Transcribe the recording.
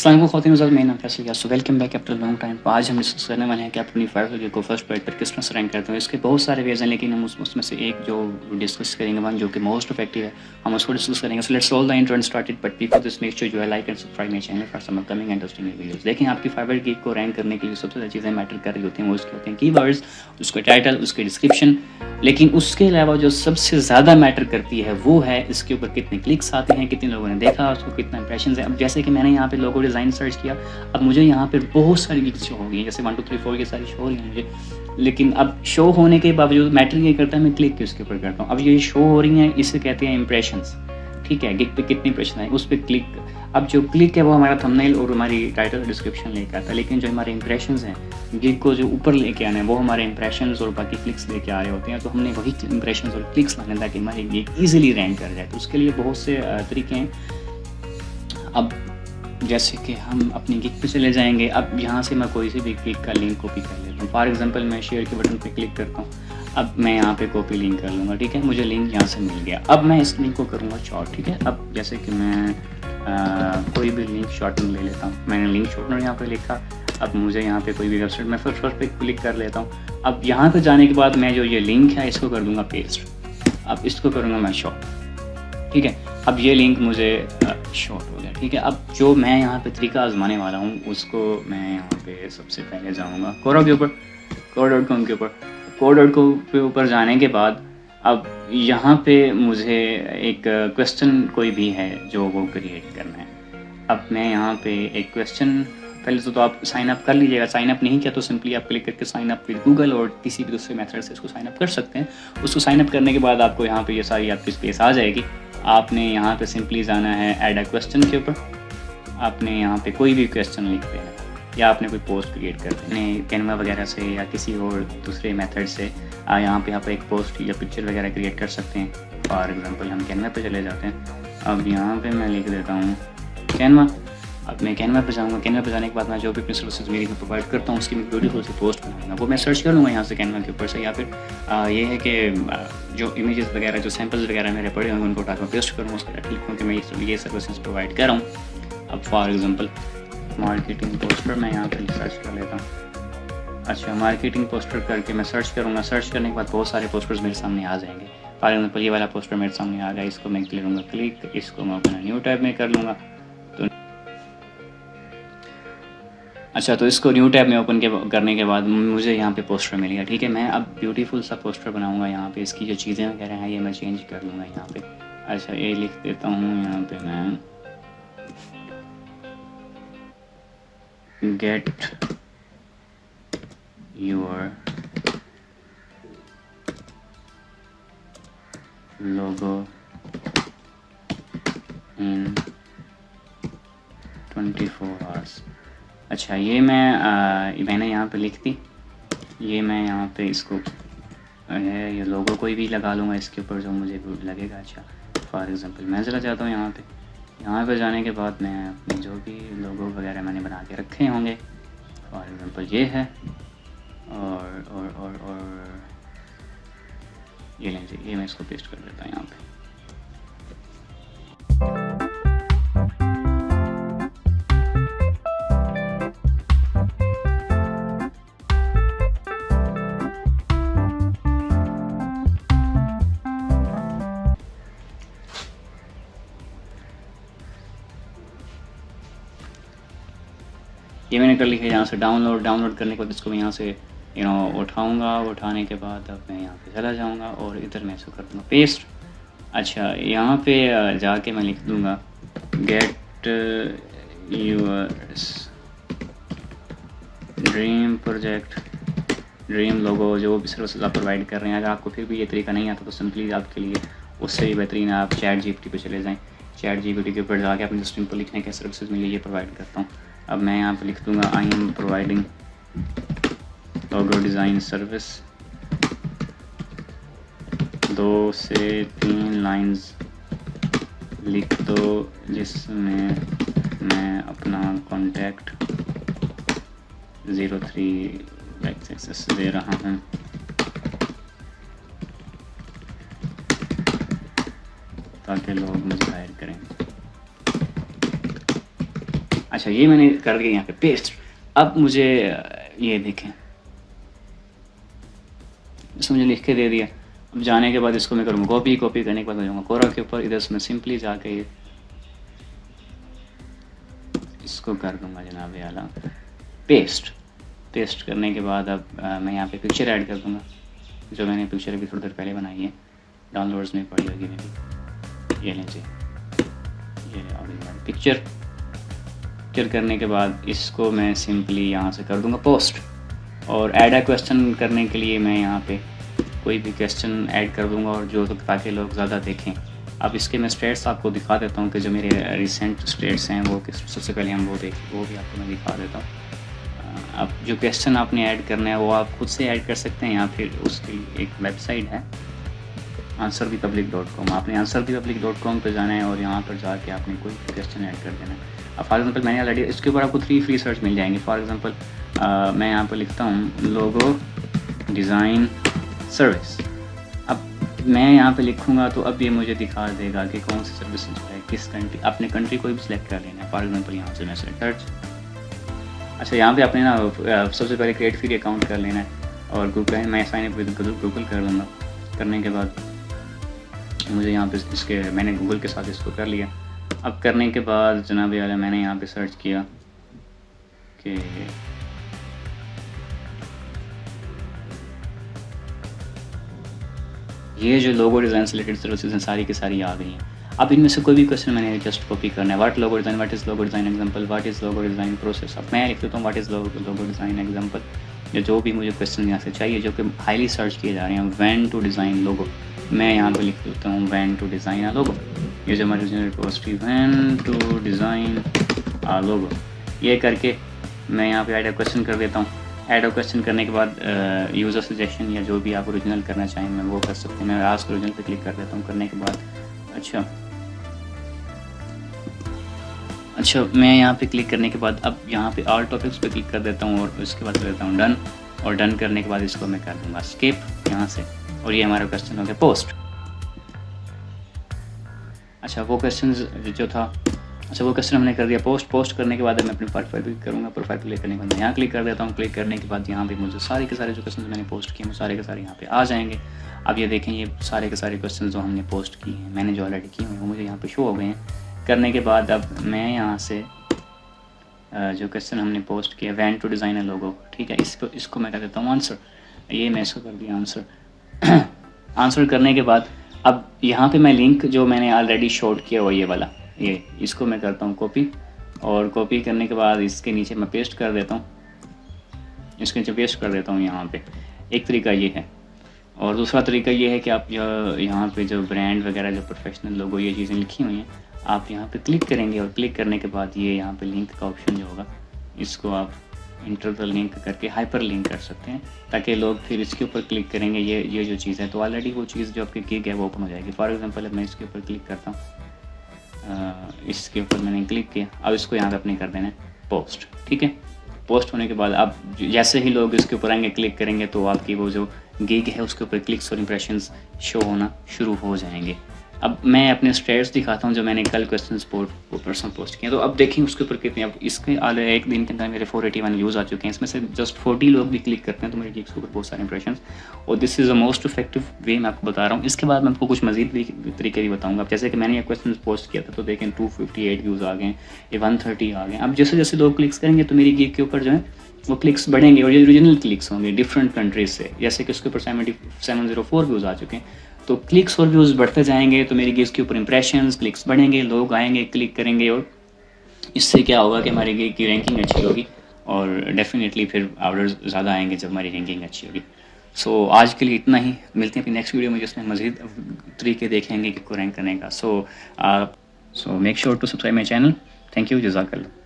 अस्सलाम वालेकुम ख़वातीन हज़रात, मेरा नाम फैसल या। So welcome back after long time. तो आज हम डिस्कस करने वाले हैं कि आप अपनी फाइवर को फर्स्ट पेज पर किस तरह से रैंक करते हैं। इसके बहुत सारे वेज हैं, लेकिन हम उसमें से एक जो डिस्कस करेंगे वन जो कि मोस्ट इफेक्टिव है, हम उसको डिस्कस करेंगे। So let's roll the intro and start it, but before this make sure you like and subscribe my channel for some upcoming interesting videos. देखें, आपकी फाइवर गिग को रैंक करने के लिए सबसे ज़्यादा चीज़ें मैटर कर रही होती हैं, वो उसके होते हैं कीवर्ड्स, उसके टाइटल, उसके डिस्क्रिप्शन। लेकिन उसके अलावा जो सबसे ज़्यादा मैटर करती है वो है इसके ऊपर कितने क्लिक्स आते हैं, कितने लोगों ने देखा, उसको कितना इंप्रेशन है। अब जैसे कि मैंने यहाँ पे लोगो डिज़ाइन सर्च किया, अब मुझे यहाँ पे बहुत सारी गिग्स शो हो गई हैं, जैसे 1 2 3 4 ये सारी शो हो रही हैं मुझे। लेकिन अब शो होने के बावजूद मैटर ये करता है मैं क्लिक किसके ऊपर करता हूँ। अब ये शो हो रही हैं, इसे कहते हैं इंप्रेशंस। ठीक है, गिग पे कितने इंप्रेशन आए उस पर क्लिक। अब जो क्लिक है वो हमारा थंबनेल और हमारी टाइटल डिस्क्रिप्शन लेके आता है, लेकिन जो हमारे इंप्रेशंस हैं, गिग को जो ऊपर लेके आना है वो हमारे इंप्रेशंस और बाकी क्लिक्स लेके आ रहे होते हैं। तो हमने वही इंप्रेशंस और क्लिक्स लाने ताकि हमारी गिग ईजिली रैंक कर जाए। तो उसके लिए बहुत से तरीके हैं। अब जैसे कि हम अपनी गिग पे चले जाएंगे। अब यहाँ से मैं कोई से भी क्लिक का लिंक कॉपी कर लेता हूँ। फॉर एग्जांपल मैं शेयर के बटन पे क्लिक करता हूँ। अब मैं यहाँ पे कॉपी लिंक कर लूँगा। ठीक है, मुझे लिंक यहाँ से मिल गया। अब मैं इस लिंक को करूँगा शॉर्ट। ठीक है, अब जैसे कि मैं कोई भी लिंक शॉर्टन ले लेता हूँ। मैंने लिंक शॉर्टनर यहाँ पे लिखा। अब मुझे यहाँ पे कोई भी वेबसाइट मैं फर्स्ट पे क्लिक कर लेता हूँ। अब यहाँ पे जाने के बाद मैं जो ये लिंक है इसको कर दूँगा पेस्ट। अब इसको करूँगा मैं शॉर्ट। ठीक है, अब ये लिंक मुझे शॉर्ट हो गया। ठीक है, अब जो मैं यहाँ पे तरीका आजमाने वाला हूँ उसको मैं यहाँ पे सबसे पहले जाऊँगा कोरा के ऊपर, कोरा.com के ऊपर। कोरा.com के ऊपर जाने के बाद अब यहाँ पे मुझे एक क्वेश्चन कोई भी है जो वो क्रिएट करना है। अब मैं यहाँ पे एक क्वेश्चन पहले तो आप साइन अप कर लीजिएगा। साइन अप नहीं किया तो सिंपली आप क्लिक करके साइन अप विद गूगल और किसी भी दूसरे मेथड से इसको साइन अप कर सकते हैं। उसको साइन अप करने के बाद आपको यहाँ पे ये सारी आपकी स्पेस आ जाएगी। आपने यहाँ पे सिंपली जाना है ऐड अ क्वेश्चन के ऊपर। आपने यहाँ पे कोई भी क्वेश्चन लिख देना या आपने कोई पोस्ट क्रिएट कर देने कैनवा वगैरह से या किसी और दूसरे मेथड से। यहाँ पे आप एक पोस्ट या पिक्चर वगैरह क्रिएट कर सकते हैं। फॉर एग्जांपल हम कैनवा पे चले जाते हैं। अब यहाँ पे मैं लिख देता हूँ कैनवा। अब मैं कैनवा पे जाऊँगा। कैनवा पे जाने के बाद मैं जो भी अपनी सर्विसेज मेरी प्रोवाइड करता हूँ उसकी मैं ब्यूटीफुल सी पोस्ट बनाऊँगा। वो मैं सर्च कर लूँगा यहाँ से कैनवा के ऊपर से, या फिर ये है कि जो इमेजेस वगैरह जो सैम्पल्स वगैरह मेरे पड़े होंगे उनको उठाकर पेस्ट करूँगा। उसका लिखूँ कि मैं ये सर्विसेज प्रोवाइड कर रहा हूँ। अब फॉर एग्जांपल मार्केटिंग पोस्टर मैं यहाँ पर सर्च कर लेता हूँ। अच्छा, मार्केटिंग पोस्टर करके मैं सर्च करूँगा। सर्च करने के बाद बहुत सारे पोस्टर्स मेरे सामने आ जाएंगे। फॉर एग्जांपल ये वाला पोस्टर मेरे सामने आ गया, इसको मैं करूँगा क्लिक। इसको मैं अपना न्यू टैब में कर लूँगा। तो अच्छा, तो इसको न्यू टैब में ओपन करने के बाद मुझे यहाँ पे पोस्टर मिल गया। ठीक है, मैं अब ब्यूटीफुल सा पोस्टर बनाऊँगा। यहाँ पे इसकी जो चीज़ें वगैरह हैं ये मैं चेंज कर लूँगा यहाँ पे। अच्छा, ये लिख देता हूँ यहाँ पे मैं get your logo in 24 hours. अच्छा, ये मैंने यहाँ पे लिख दी। ये मैं यहाँ पे इसको है ये लोगो कोई भी लगा लूँगा इसके ऊपर जो मुझे लगेगा। अच्छा, फॉर एग्जांपल मैं चला जाता हूँ यहाँ पे जाने के बाद मैं अपने जो भी लोगो वगैरह मैंने बना के रखे होंगे, फॉर एग्जांपल ये है और ये लें जी, ये मैं इसको पेस्ट कर देता हूँ यहाँ पे। ये मैंने कर लिया है। यहाँ से डाउनलोड करने के बाद इसको मैं यहाँ से उठाऊँगा। उठाने के बाद अब मैं यहाँ पे चला जाऊँगा और इधर मैं इसको कर दूँगा पेस्ट। अच्छा, यहाँ पे जाके मैं लिख दूँगा get your dream project, dream logo, जो भी सर्विसेज आप प्रोवाइड कर रहे हैं। अगर आपको फिर भी ये तरीका नहीं आता तो सिंपली आपके लिए उससे भी बेहतरीन आप चैट जीपीटी पे चले जाएँ। चैट जीपीटी के ऊपर जाके अपने सिस्टम पर लिखने के सर्विसेज मिले ये प्रोवाइड करता हूँ। अब मैं यहाँ पे लिख दूँगा I am providing logo design service. 2 से 3 लाइंस लिख दो जिसमें मैं अपना कॉन्टैक्ट 03 एक्सेस दे रहा हूँ। ताकि लोग मुझे हायर करें। अच्छा ये मैंने कर दिया यहाँ पे पेस्ट। अब मुझे ये देखें, इसमें मुझे लिख के दे दिया। अब जाने के बाद इसको मैं करूँगा कॉपी, कॉपी करने के बाद मैं जाऊँगा कोरा के ऊपर, इधर से मैं सिंपली जाके इसको कर दूँगा जनाब आला पेस्ट। पेस्ट करने के बाद अब मैं यहाँ पे पिक्चर ऐड कर दूँगा, जो मैंने पिक्चर अभी थोड़ी देर पहले बनाई है, डाउनलोड्स में पड़ी होगी मेरी। ये लीजिए, ये पिक्चर करने के बाद इसको मैं सिंपली यहाँ से कर दूँगा पोस्ट। और ऐड अ क्वेश्चन करने के लिए मैं यहाँ पे कोई भी क्वेश्चन ऐड कर दूँगा, और जो ताकि लोग ज़्यादा देखें। अब इसके मैं स्टेट्स आपको दिखा देता हूँ कि जो मेरे रिसेंट स्टेट्स हैं वो किस, सबसे पहले हम वो भी आपको मैं दिखा देता हूँ। अब जो क्वेश्चन आपने ऐड करना है वो आप खुद से ऐड कर सकते हैं, या फिर उसकी एक वेबसाइट है answerthepublic.com। आपने answerthepublic.com पर जाना है और यहाँ पर जाके आपने कोई क्वेश्चन ऐड कर देना है। अब फॉर एग्जांपल मैंने ऑलरेडी इसके ऊपर आपको 3 फ्री सर्च मिल जाएंगे। फॉर एग्जांपल मैं यहाँ पर लिखता हूँ लोगो डिज़ाइन सर्विस। अब मैं यहाँ पे लिखूँगा तो अब ये मुझे दिखा देगा कि कौन सी सर्विस है, किस कंट्री। अपने कंट्री कोई भी सिलेक्ट कर लेना है। फॉर एग्जांपल यहाँ से मैं सर्च। अच्छा यहाँ पे आपने ना सबसे पहले क्रिएट फ्री अकाउंट कर लेना है, और गूगल मैं साइन अप विद गूगल कर लूँगा। करने के बाद मुझे यहाँ पे इसके मैंने गूगल के साथ इसको कर लिया। अब करने के बाद जनाब वाला मैंने यहाँ पे सर्च किया कि ये जो लोगो डिज़ाइन से रिलेटेड सर्विसेज हैं सारी की सारी आ गई हैं। अब इनमें से कोई भी क्वेश्चन मैंने जस्ट कॉपी करना है। What logo design, what is logo design example, what is logo design process. अब मैं लिख देता हूँ what is logo design example, या जो भी मुझे क्वेश्चन यहाँ से चाहिए जो कि हाईली सर्च किए जा रहे हैं। व्हेन टू डिज़ाइन लोगो, मैं यहाँ पर लिख देता हूँ when to design a logo. ये जो हमारी original repository when to design a logo, ये करके मैं यहाँ पे ऐड अ क्वेश्चन कर देता हूँ। ऐड अ क्वेश्चन करने के बाद यूज़र सजेशन या जो भी आप ओरिजिनल करना चाहें मैं वो कर सकते हैं। मैं आस्क ओरिजिनल पे क्लिक कर देता हूँ। करने के बाद अच्छा मैं यहाँ पे क्लिक करने के बाद अब यहाँ पे ऑल टॉपिक्स पे क्लिक कर देता हूँ, और उसके बाद कर देता हूँ डन। और डन करने के बाद इसको मैं कर दूँगा स्किप यहाँ से, और ये हमारा क्वेश्चन हो गया पोस्ट। अच्छा वो क्वेश्चन जो था, अच्छा वो क्वेश्चन हमने कर दिया पोस्ट। पोस्ट करने के बाद मैं अपनी प्रोफाइल क्लिक करूँगा। प्रोफाइल क्लिक करने के बाद मैं यहाँ क्लिक कर देता हूँ। क्लिक करने के बाद यहाँ पे मुझे सारे के सारे जो क्वेश्चन मैंने पोस्ट किए वो सारे के सारे यहाँ पे आ जाएंगे। अब ये देखें, ये सारे के सारे क्वेश्चन जो हमने पोस्ट किए हैं, मैंने जो ऑलरेडी किए हैं वो मुझे यहाँ पे शो हो गए हैं। करने के बाद अब मैं यहाँ से जो क्वेश्चन हमने पोस्ट किया व्हेन टू डिज़ाइन अ लोगो, ठीक है, इसको मैं कर देता हूँ आंसर। ये मैं इसको कर दिया आंसर। आंसर करने के बाद अब यहाँ पे मैं लिंक जो मैंने ऑलरेडी शॉर्ट किया हुआ ये वाला, ये इसको मैं करता हूँ कॉपी। और कॉपी करने के बाद इसके नीचे मैं पेस्ट कर देता हूँ, इसके नीचे पेस्ट कर देता हूँ यहाँ पे। एक तरीका ये है, और दूसरा तरीका ये है कि आप यहाँ पे जो ब्रांड वगैरह जो प्रोफेशनल लोगो ये चीज़ें लिखी हुई हैं आप यहाँ पे क्लिक करेंगे, और क्लिक करने के बाद ये यहाँ पे लिंक का ऑप्शन जो होगा इसको आप इंटर द लिंक करके हाइपर लिंक कर सकते हैं, ताकि लोग फिर इसके ऊपर क्लिक करेंगे। ये जो चीज़ है तो ऑलरेडी वो चीज़ जो आपकी गिग है वो ओपन हो जाएगी। फॉर एग्जांपल अब मैं इसके ऊपर क्लिक करता हूँ, इसके ऊपर मैंने क्लिक किया। अब इसको यहाँ पे अपने कर देना है पोस्ट, ठीक है। पोस्ट होने के बाद अब जैसे ही लोग इसके ऊपर आएंगे क्लिक करेंगे तो आपकी वो जो गिग है उसके ऊपर क्लिक्स और इंप्रेशंस शो होना शुरू हो जाएंगे। अब मैं अपने स्टेट्स दिखाता हूँ जो मैंने कल क्वेश्चन पर्सनल पोस्ट किया। तो अब देखिए उसके ऊपर कितने, अब इसके आले एक दिन के अंदर मेरे 481 व्यूज़ आ चुके हैं। इसमें से जस्ट 40 लोग भी क्लिक करते हैं तो मेरे गिग्स के ऊपर बहुत सारे इंप्रेशंस। और this is the most effective way मैं आपको बता रहा हूँ। इसके बाद मैं आपको कुछ मजीद भी तरीके भी बताऊँगा। जैसे कि मैंने ये क्वेश्चन पोस्ट किया था तो देखें 258 व्यूज़ आ गए, ये 130 आ गए। अब जैसे जैसे लोग क्लिक्स करेंगे तो मेरी गिग के ऊपर जो है वो क्लिक्स बढ़ेंगे, और ये ओरिजिनल क्लिक्स होंगे डिफरेंट कंट्रीज से। जैसे कि उसके ऊपर 704 व्यूज़ आ चुके हैं, तो क्लिक्स और व्यूज़ बढ़ते जाएंगे तो मेरी गिग्स के ऊपर इंप्रेशंस क्लिक्स बढ़ेंगे, लोग आएंगे क्लिक करेंगे, और इससे क्या होगा कि हमारी गिग की रैंकिंग अच्छी होगी, और डेफिनेटली फिर ऑर्डर्स ज़्यादा आएंगे जब हमारी रैंकिंग अच्छी होगी। सो आज के लिए इतना ही, मिलते हैं अपनी नेक्स्ट वीडियो में जिसमें मज़ीद तरीके देखेंगे गिग को रैंक करने का। So make sure to subscribe my channel. Thank you, जज़ाकल्लाह।